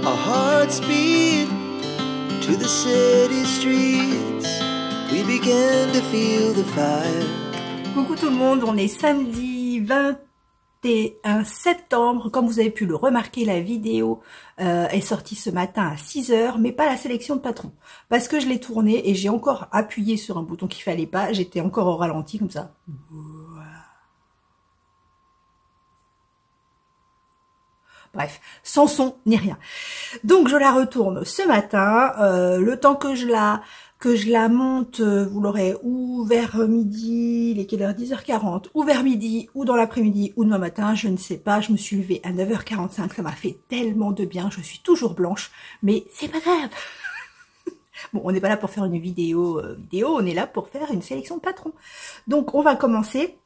Our hearts beat to the city streets. We began to feel the fire. Coucou tout le monde, on est samedi 21 septembre. Comme vous avez pu le remarquer, la vidéo est sortie ce matin à 6 h, mais pas la sélection de patron. Parce que je l'ai tournée et j'ai encore appuyé sur un bouton qu'il fallait pas. J'étais encore au ralenti comme ça. Bref, sans son ni rien. Donc je la retourne ce matin. Le temps que je la monte, vous l'aurez ou vers midi, il est quelle heure, 10h40, ou vers midi, ou dans l'après-midi, ou demain matin, je ne sais pas. Je me suis levée à 9h45, ça m'a fait tellement de bien. Je suis toujours blanche, mais c'est pas grave. Bon, on n'est pas là pour faire une vidéo, on est là pour faire une sélection de patrons. Donc on va commencer.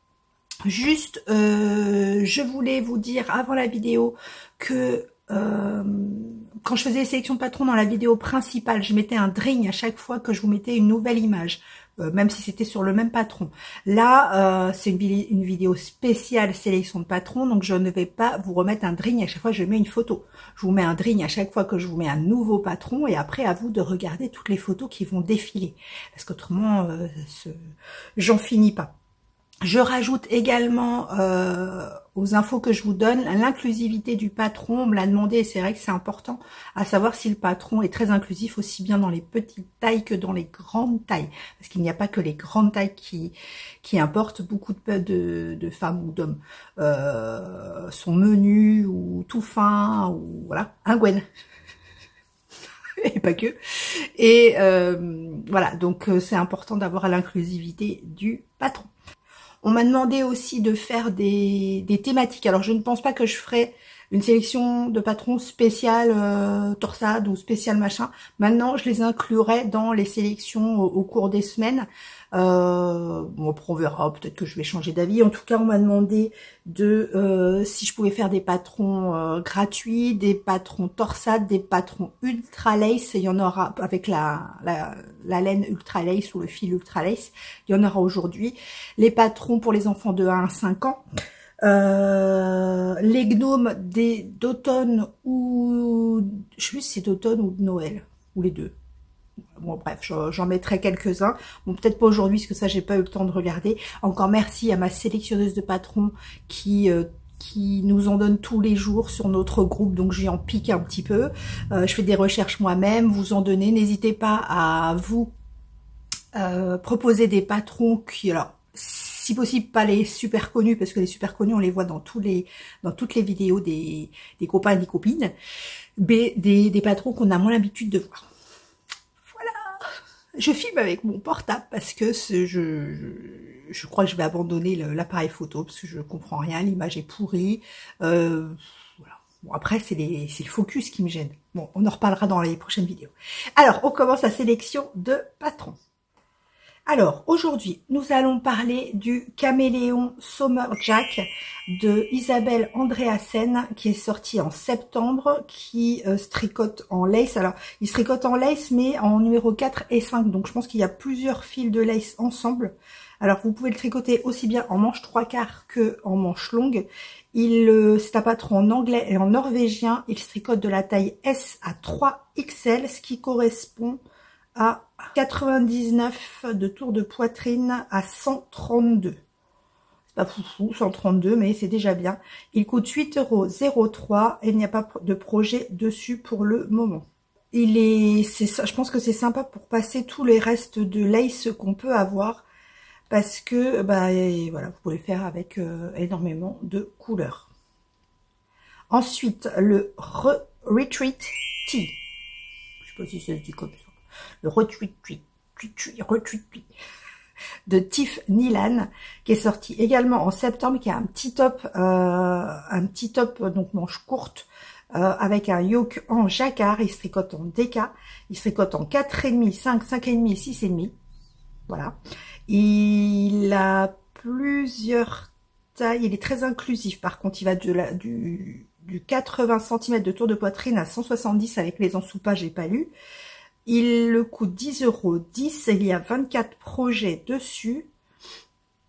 Juste, je voulais vous dire avant la vidéo que quand je faisais les sélections de patrons dans la vidéo principale, je mettais un dring à chaque fois que je vous mettais une nouvelle image, même si c'était sur le même patron. Là, c'est une vidéo spéciale sélection de patrons, donc je ne vais pas vous remettre un dring à chaque fois que je mets une photo. Je vous mets un dring à chaque fois que je vous mets un nouveau patron, et après à vous de regarder toutes les photos qui vont défiler, parce qu'autrement, j'en finis pas. Je rajoute également aux infos que je vous donne l'inclusivité du patron. On me l'a demandé et c'est vrai que c'est important à savoir si le patron est très inclusif aussi bien dans les petites tailles que dans les grandes tailles. Parce qu'il n'y a pas que les grandes tailles qui importent. Beaucoup de femmes ou d'hommes sont menus ou tout fins ou voilà, un Gwen. Et pas que. Et voilà, donc c'est important d'avoir l'inclusivité du patron. On m'a demandé aussi de faire des thématiques. Alors, je ne pense pas que je ferai une sélection de patrons spéciales torsade ou spécial machin. Maintenant, je les inclurai dans les sélections au cours des semaines. Bon, après on verra, peut-être que je vais changer d'avis. En tout cas, on m'a demandé de si je pouvais faire des patrons gratuits, des patrons torsade, des patrons ultra lace. Il y en aura avec la laine ultra lace ou le fil ultra lace. Il y en aura aujourd'hui. Les patrons pour les enfants de 1 à 5 ans. Les gnomes d'automne ou je sais plus si c'est d'automne ou de Noël ou les deux. Bon bref, j'en mettrai quelques-uns. Bon, peut-être pas aujourd'hui parce que ça j'ai pas eu le temps de regarder. Encore merci à ma sélectionneuse de patrons qui nous en donne tous les jours sur notre groupe, donc j'y en pique un petit peu. Je fais des recherches moi-même, vous en donnez. N'hésitez pas à vous proposer des patrons qui, alors si possible pas les super connus, parce que les super connus on les voit dans toutes les vidéos des copains et des copines, mais des patrons qu'on a moins l'habitude de voir. Voilà, je filme avec mon portable parce que je crois que je vais abandonner l'appareil photo parce que je comprends rien, l'image est pourrie. Voilà. Bon, après c'est le focus qui me gêne. Bon, on en reparlera dans les prochaines vidéos. Alors on commence la sélection de patrons. Alors, aujourd'hui, nous allons parler du Caméléon Summer Jack de Isabelle Andréasen, qui est sorti en septembre, qui se tricote en lace. Alors, il se tricote en lace, mais en numéro 4 et 5. Donc, je pense qu'il y a plusieurs fils de lace ensemble. Alors, vous pouvez le tricoter aussi bien en manche 3/4 que en manche longue. C'est un patron en anglais et en norvégien. Il se tricote de la taille S à 3XL, ce qui correspond à 99 de tour de poitrine à 132. C'est pas foufou, 132, mais c'est déjà bien. Il coûte 8,03 € et il n'y a pas de projet dessus pour le moment. Je pense que c'est sympa pour passer tous les restes de lace qu'on peut avoir parce que, bah, voilà, vous pouvez le faire avec énormément de couleurs. Ensuite, le Retreat Tea. Je sais pas si ça se dit comme ça. Le Retreat de Tiff Nilan, qui est sorti également en septembre, qui a un petit top donc manche courte, avec un yoke en jacquard. Il se tricote en DK, il se tricote en 4,5, 5, 5,5 et 6,5. Voilà. Il a plusieurs tailles, il est très inclusif. Par contre, il va du 80 cm de tour de poitrine à 170 avec les ensoupages, j'ai pas lu. Il coûte 10,10 €. Il y a 24 projets dessus.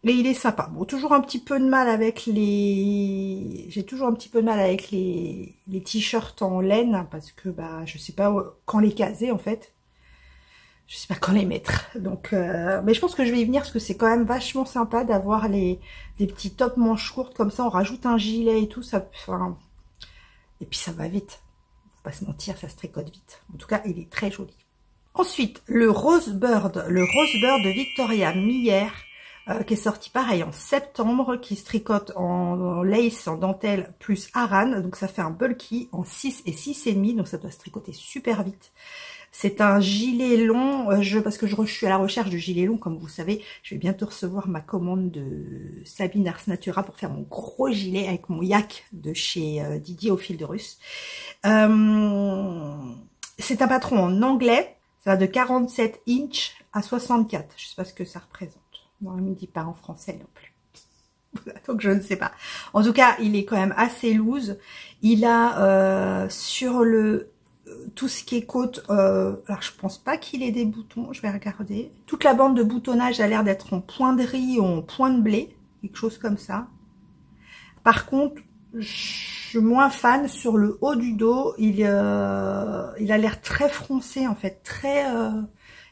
Et il est sympa. Bon, toujours un petit peu de mal avec les... J'ai toujours un petit peu de mal avec les t-shirts en laine, parce que bah je sais pas quand les caser en fait. Je sais pas quand les mettre. Donc, mais je pense que je vais y venir parce que c'est quand même vachement sympa d'avoir des petits tops manches courtes comme ça. On rajoute un gilet et tout, ça... Enfin, et puis ça va vite. Faut pas se mentir, ça se tricote vite. En tout cas, il est très joli. Ensuite, le Rosebird de Victoria Meyer, qui est sorti pareil en septembre, qui se tricote en lace, en dentelle, plus aran. Donc ça fait un bulky en 6 et 6,5, donc ça doit se tricoter super vite. C'est un gilet long, parce que je suis à la recherche de gilets longs, comme vous savez. Je vais bientôt recevoir ma commande de Sabine Ars Natura pour faire mon gros gilet avec mon yak de chez Didier au fil de russe. C'est un patron en anglais. Ça va de 47 inches à 64. Je sais pas ce que ça représente. Non, il me dit pas en français non plus. Donc je ne sais pas. En tout cas, il est quand même assez loose. Il a sur le tout ce qui est côte, alors je pense pas qu'il ait des boutons, je vais regarder. Toute la bande de boutonnage a l'air d'être en point de riz ou en point de blé, quelque chose comme ça. Par contre, je suis moins fan sur le haut du dos. Il a l'air très froncé en fait, très...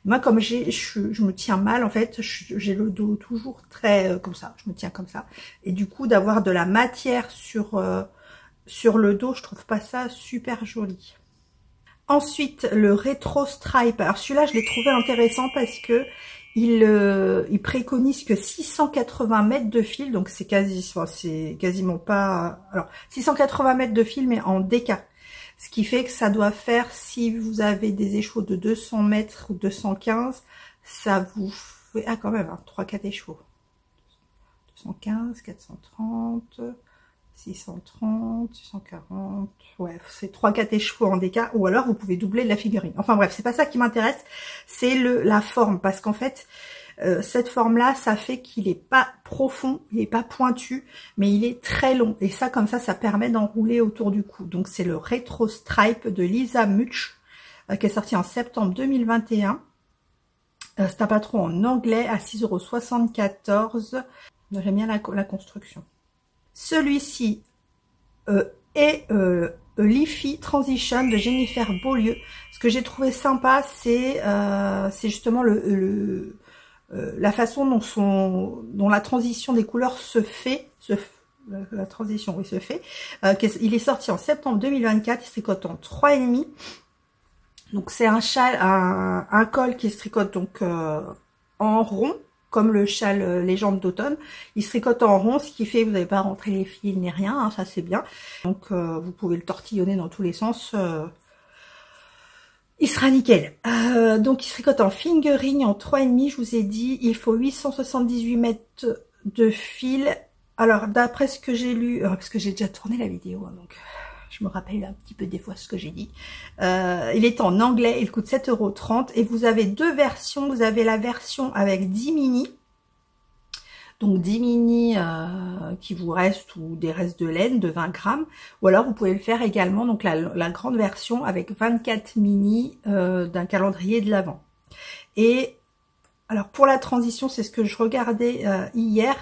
Moi, comme je me tiens mal, en fait, j'ai le dos toujours très comme ça, je me tiens comme ça. Et du coup, d'avoir de la matière sur le dos, je trouve pas ça super joli. Ensuite, le Retro Stripe. Alors celui-là, je l'ai trouvé intéressant parce que il préconise que 680 mètres de fil, donc c'est quasiment pas... Alors, 680 mètres de fil, mais en déca. Ce qui fait que ça doit faire, si vous avez des échevaux de 200 mètres ou 215, ça vous fait... Ah, quand même, hein, 3-4 échevaux. 215, 430, 630, 640... Ouais, c'est 3-4 échevaux en déca, ou alors vous pouvez doubler la figurine. Enfin bref, c'est pas ça qui m'intéresse, c'est la forme, parce qu'en fait... cette forme-là, ça fait qu'il est pas profond, il est pas pointu, mais il est très long. Et ça, comme ça permet d'enrouler autour du cou. Donc, c'est le Retro Stripe de Lisa Much, qui est sorti en septembre 2021. C'est un patron en anglais à 6,74 €. J'aime bien la construction. Celui-ci est Leafy Transition de Jennifer Beaulieu. Ce que j'ai trouvé sympa, c'est justement la façon dont la transition des couleurs se fait. La transition, oui, se fait. Il est sorti en septembre 2024. Il se tricote en 3,5. Donc c'est un châle, un col qui se tricote donc en rond, comme le châle légende d'automne. Il se tricote en rond, ce qui fait que vous n'avez pas rentré les fils ni rien, hein, ça c'est bien. Donc vous pouvez le tortillonner dans tous les sens. Il sera nickel. Donc il se tricote en fingering en 3,5, je vous ai dit. Il faut 878 mètres de fil. Alors d'après ce que j'ai lu, parce que j'ai déjà tourné la vidéo, hein, donc je me rappelle un petit peu des fois ce que j'ai dit. Il est en anglais, il coûte 7,30 € et vous avez deux versions. Vous avez la version avec 10 mini. Donc 10 mini qui vous restent ou des restes de laine de 20 grammes. Ou alors vous pouvez le faire également, donc la grande version avec 24 mini d'un calendrier de l'Avent. Et alors pour la transition, c'est ce que je regardais hier.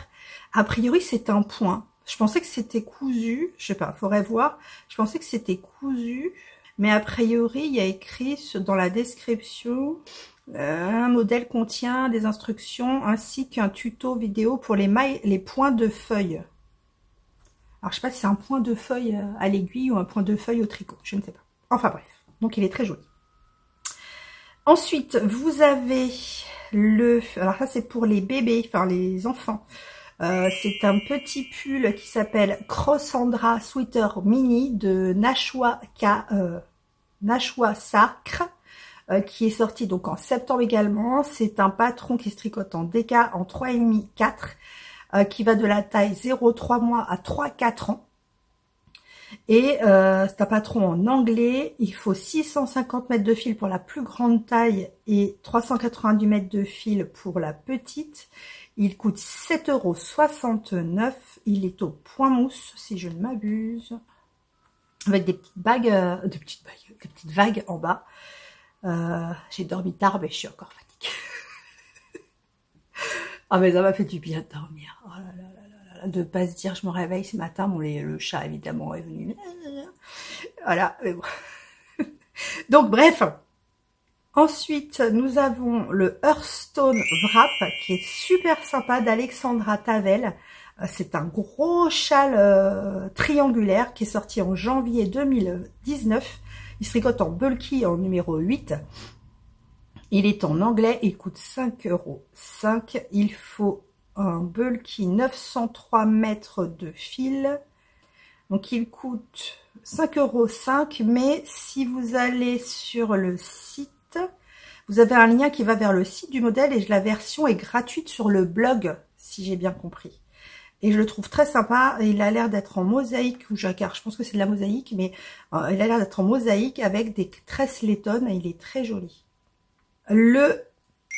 A priori c'est un point. Je pensais que c'était cousu. Je sais pas, faudrait voir. Je pensais que c'était cousu. Mais a priori il y a écrit dans la description... un modèle contient des instructions ainsi qu'un tuto vidéo pour les points de feuille. Alors je sais pas si c'est un point de feuille à l'aiguille ou un point de feuille au tricot, je ne sais pas. Enfin bref, donc il est très joli. Ensuite, vous avez alors ça c'est pour les bébés, enfin les enfants. C'est un petit pull qui s'appelle Crossandra Sweater Mini de Nashua Sacre. Qui est sorti donc en septembre également. C'est un patron qui se tricote en déca en 3,5-4, qui va de la taille 0,3 mois à 3-4 ans. Et c'est un patron en anglais. Il faut 650 mètres de fil pour la plus grande taille et 390 mètres de fil pour la petite. Il coûte 7,69 €. Il est au point mousse, si je ne m'abuse. Avec des petites bagues, des petites vagues en bas. J'ai dormi tard, mais je suis encore fatiguée. Ah mais ça m'a fait du bien de dormir. Oh là là là là, de pas se dire je me réveille ce matin, bon le chat évidemment est venu. Voilà, mais bon. Donc bref. Ensuite, nous avons le Hearthstone Wrap qui est super sympa d'Alexandra Tavel. C'est un gros châle triangulaire qui est sorti en janvier 2019. Il se tricote en bulky en numéro 8. Il est en anglais, il coûte 5,05 €. Il faut un bulky 903 mètres de fil. Donc il coûte 5,05 €, mais si vous allez sur le site, vous avez un lien qui va vers le site du modèle et la version est gratuite sur le blog, si j'ai bien compris. Et je le trouve très sympa. Il a l'air d'être en mosaïque ou jacquard. Je pense que c'est de la mosaïque, mais il a l'air d'être en mosaïque avec des tresses lettonnes et il est très joli. Le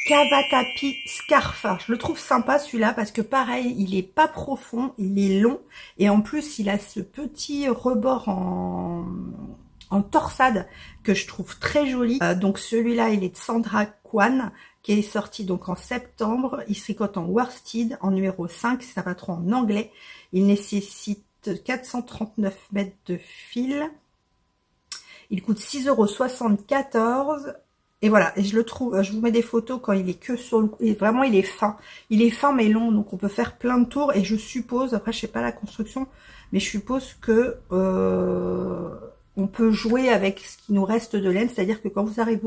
Cavatappi Scarf, je le trouve sympa celui-là parce que pareil, il est pas profond, il est long et en plus il a ce petit rebord en torsade que je trouve très joli. Donc celui-là, il est de Sandra Kwan qui est sorti donc en septembre. Il se tricote en worsted en numéro 5, c'est un patron en anglais. Il nécessite 439 mètres de fil. Il coûte 6,74 €. Et voilà, et je le trouve, je vous mets des photos quand il est que sur le... Et vraiment, il est fin. Il est fin mais long, donc on peut faire plein de tours. Et je suppose, après je sais pas la construction, mais je suppose que on peut jouer avec ce qui nous reste de laine. C'est-à-dire que quand vous arrivez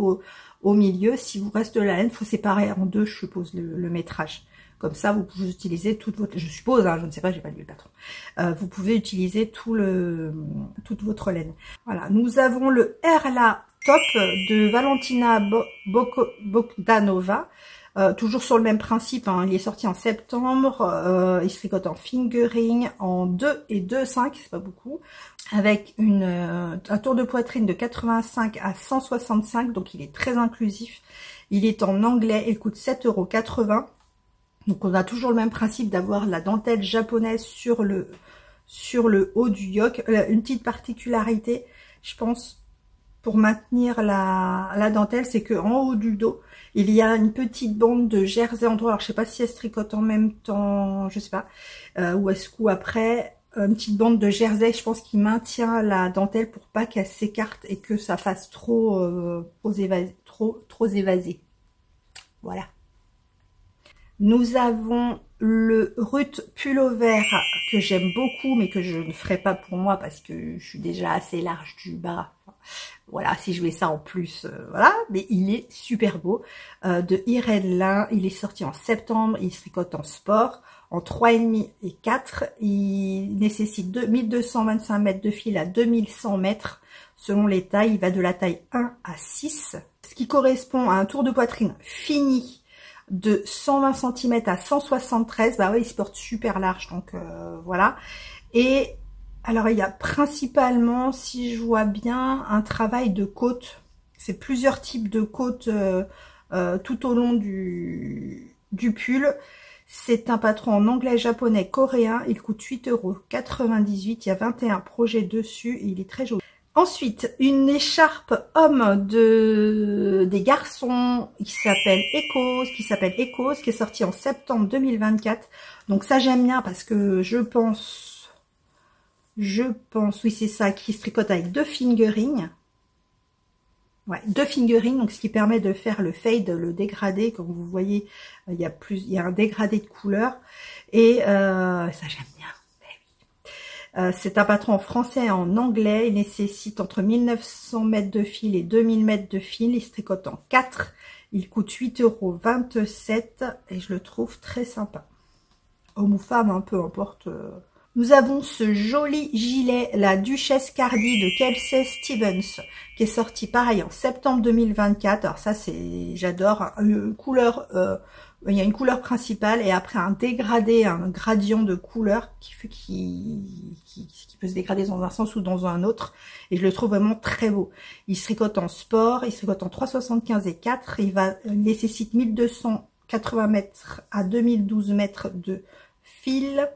au milieu, si vous reste de la laine, il faut séparer en deux, je suppose, le métrage. Comme ça, vous pouvez utiliser toute votre... Je suppose, hein, je ne sais pas, j'ai pas lu le patron. Vous pouvez utiliser toute votre laine. Voilà, nous avons le Erla Top de Valentina Bogdanova. Toujours sur le même principe, hein, il est sorti en septembre. Il se tricote en fingering en 2 et 2,5, c'est pas beaucoup. Avec un tour de poitrine de 85 à 165, donc il est très inclusif. Il est en anglais, il coûte 7,80 €. Donc on a toujours le même principe d'avoir la dentelle japonaise sur le haut du yoke. Une petite particularité, je pense, pour maintenir la dentelle, c'est que en haut du dos, il y a une petite bande de jersey en droit. Alors je sais pas si elle se tricote en même temps, je sais pas, ou est-ce ou après. Une petite bande de jersey, je pense, qui maintient la dentelle pour pas qu'elle s'écarte et que ça fasse trop évasé. Voilà. Nous avons le Ruth Pullover que j'aime beaucoup, mais que je ne ferai pas pour moi parce que je suis déjà assez large du bas. Voilà, si je mets ça en plus, voilà. Mais il est super beau. De Irène Lin, il est sorti en septembre. Il se tricote en sport, en 3,5 et 4. Il nécessite 1225 mètres de fil à 2100 mètres. Selon les tailles, il va de la taille 1 à 6. Ce qui correspond à un tour de poitrine fini de 120 cm à 173. Bah ouais, il se porte super large, donc voilà. Et alors il y a principalement, si je vois bien, un travail de côte. C'est plusieurs types de côtes tout au long du pull. C'est un patron en anglais, japonais, coréen. Il coûte 8,98 €. Il y a 21 projets dessus et il est très joli. Ensuite, une écharpe homme des garçons qui s'appelle Ecos, qui est sortie en septembre 2024. Donc ça j'aime bien parce que je pense, oui c'est ça, qui se tricote avec 2 fingering. Ouais, 2 fingering, donc ce qui permet de faire le fade, le dégradé. Comme vous voyez, il y a un dégradé de couleur. Et ça j'aime bien. C'est un patron en français et en anglais. Il nécessite entre 1900 mètres de fil et 2000 mètres de fil. Il se tricote en 4. Il coûte 8,27 € et je le trouve très sympa. Homme ou femme, hein, peu importe. Nous avons ce joli gilet, la Duchesse Cardi de Kelsey Stevens, qui est sorti pareil en septembre 2024. Alors ça, j'adore. Couleur... il y a une couleur principale et après un dégradé, un gradient de couleur qui peut se dégrader dans un sens ou dans un autre. Et je le trouve vraiment très beau. Il se tricote en sport, il se tricote en 3,75 et 4. Il nécessite 1280 mètres à 2012 mètres de fil.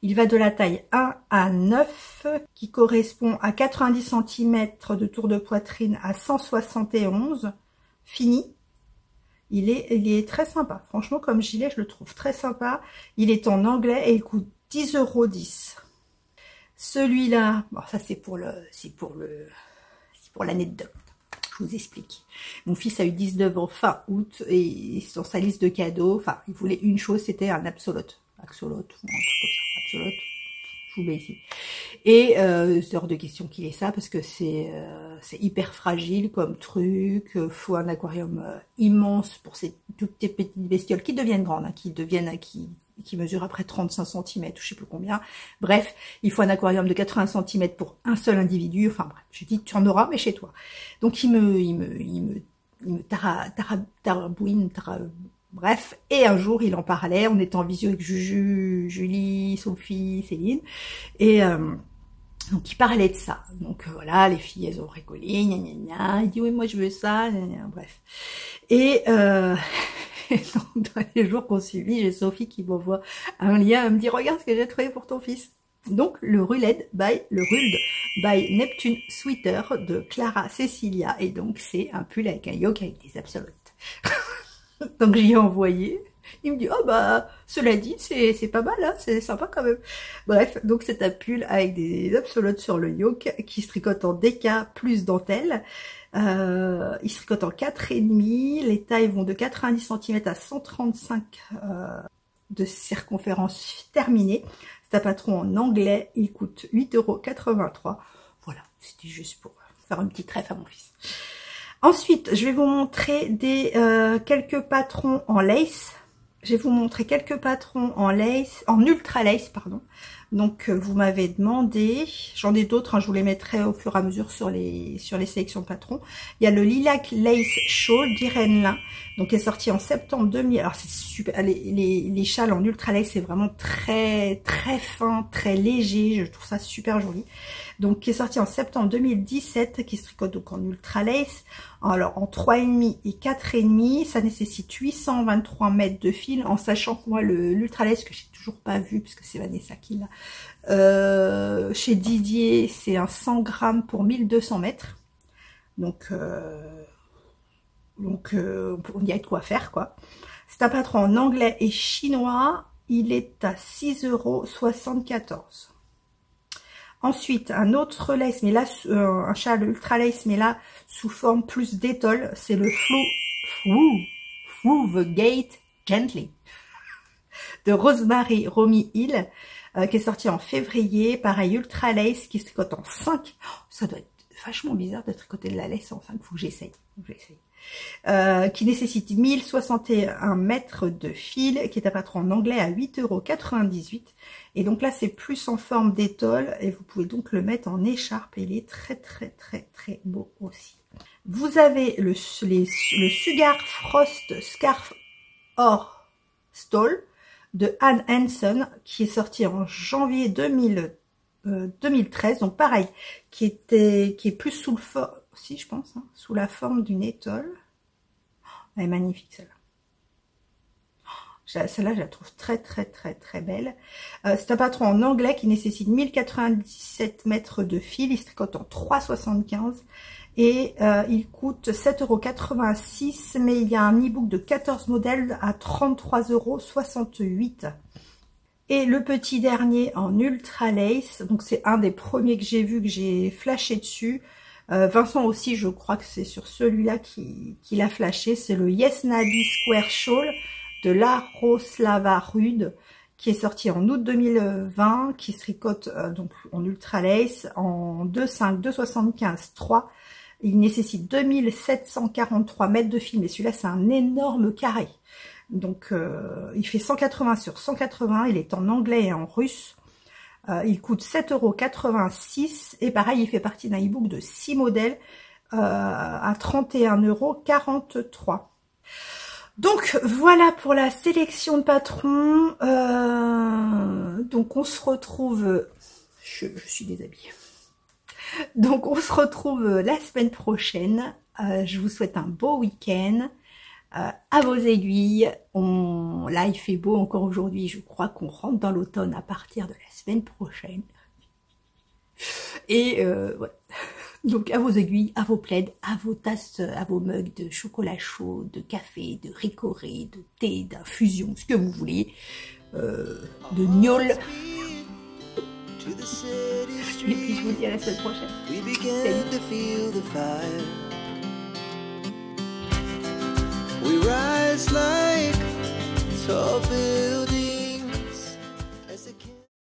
Il va de la taille 1 à 9, qui correspond à 90 cm de tour de poitrine à 171, fini. Il est très sympa. Franchement, comme gilet, je le trouve très sympa. Il est en anglais et il coûte 10,10 €. Celui-là, bon, ça c'est pour l'anecdote. Je vous explique. Mon fils a eu 19 ans fin août et sur sa liste de cadeaux, enfin, il voulait une chose, c'était un Absolut. Axolot, ou un truc comme ça. Absolut. Je vous mets ici. Et c'est hors de question qu'il ait ça parce que c'est hyper fragile comme truc. Faut un aquarium immense pour ces toutes ces petites bestioles qui deviennent grandes, hein, qui mesurent après 35 cm, je sais plus combien. Bref, il faut un aquarium de 80 cm pour un seul individu. Enfin bref, je dis tu en auras mais chez toi. Donc il me tarabouine. Bref, et un jour, il en parlait, on était en visio avec Juju, Julie, Sophie, Céline, et donc il parlait de ça. Donc voilà, les filles, elles ont rigolé, gna gna gna, il dit oui, moi je veux ça, gna gna, bref. Et donc, dans les jours qu'on suivit, j'ai Sophie qui m'envoie un lien, elle me dit regarde ce que j'ai trouvé pour ton fils. Donc le Ruled by Neptune Sweater de Clara Cecilia, et donc c'est un pull avec un yoke avec des absolutes. Donc j'y ai envoyé, il me dit oh bah cela dit c'est pas mal, hein, c'est sympa quand même. Bref, donc c'est un pull avec des absolutes sur le yoke qui se tricote en DK plus dentelle. Il se tricote en 4,5, les tailles vont de 90 cm à 135 de circonférence terminée. C'est un patron en anglais, il coûte 8,83 €. Voilà, c'était juste pour faire une petite ref à mon fils. Ensuite, je vais vous montrer quelques patrons en lace. Je vais vous montrer quelques patrons en lace, en ultra lace, pardon. Donc, vous m'avez demandé, j'en ai d'autres, hein, je vous les mettrai au fur et à mesure sur les sélections de patrons. Il y a le Lilac Lace Shawl d'Irène Lin, donc qui est sorti en septembre 2000. Alors, c'est super, les châles en ultra lace, c'est vraiment très, très fin, très léger, je trouve ça super joli. Donc, qui est sorti en septembre 2017, qui se tricote donc en ultra lace. Alors, en 3,5 et 4,5, ça nécessite 823 mètres de fil, en sachant que moi, l'ultra lace, que j'ai toujours pas vu, puisque c'est Vanessa qui l'a, chez Didier, c'est un 100 grammes pour 1200 mètres. Donc, on y a de quoi faire, quoi. C'est un patron en anglais et chinois. Il est à 6,74 €. Ensuite, un autre lace, mais là, un châle ultra lace, mais là, sous forme plus d'étole, c'est le Through the Gate Gently de Rosemary Romy Hill, qui est sorti en février. Pareil, ultra lace, qui se tricote en 5. Oh, ça doit être vachement bizarre de tricoter de la lace en 5, faut que j'essaye. Qui nécessite 1061 mètres de fil, qui est un patron en anglais à 8,98 €. Et donc là, c'est plus en forme d'étole, et vous pouvez donc le mettre en écharpe, et il est très très très très beau aussi. Vous avez le Sugar Frost Scarf Or Stole de Anne Hanson, qui est sorti en janvier 2013, donc pareil, qui est plus sous le si je pense, hein, sous la forme d'une étole. Elle est magnifique celle-là. Celle-là, je la trouve très très très très belle. C'est un patron en anglais qui nécessite 1097 mètres de fil. Il se tricote en 3,75 et il coûte 7,86 €. Mais il y a un e-book de 14 modèles à 33,68 €. Et le petit dernier en ultra lace, donc c'est un des premiers que j'ai vu, que j'ai flashé dessus. Vincent aussi, je crois que c'est sur celui-là qu'il a flashé. C'est le Yes Navy Square Shawl de Laroslava Rude, qui est sorti en août 2020, qui se tricote donc en ultra lace en 2,5, 2,75, 3. Il nécessite 2743 mètres de fil, mais celui-là c'est un énorme carré. Donc il fait 180 sur 180, il est en anglais et en russe. Il coûte 7,86 € et pareil, il fait partie d'un e-book de 6 modèles à 31,43 €. Donc voilà pour la sélection de patrons. Donc on se retrouve, je suis déshabillée. Donc on se retrouve la semaine prochaine. Je vous souhaite un beau week-end. À vos aiguilles. Là il fait beau encore aujourd'hui, je crois qu'on rentre dans l'automne à partir de la semaine prochaine. Et voilà. Donc à vos aiguilles, à vos plaids, à vos tasses, à vos mugs de chocolat chaud, de café, de ricoré, de thé, d'infusion, ce que vous voulez, de gnôle. Et puis je vous dis à la semaine prochaine. We began to feel the fire. We rise like tall buildings.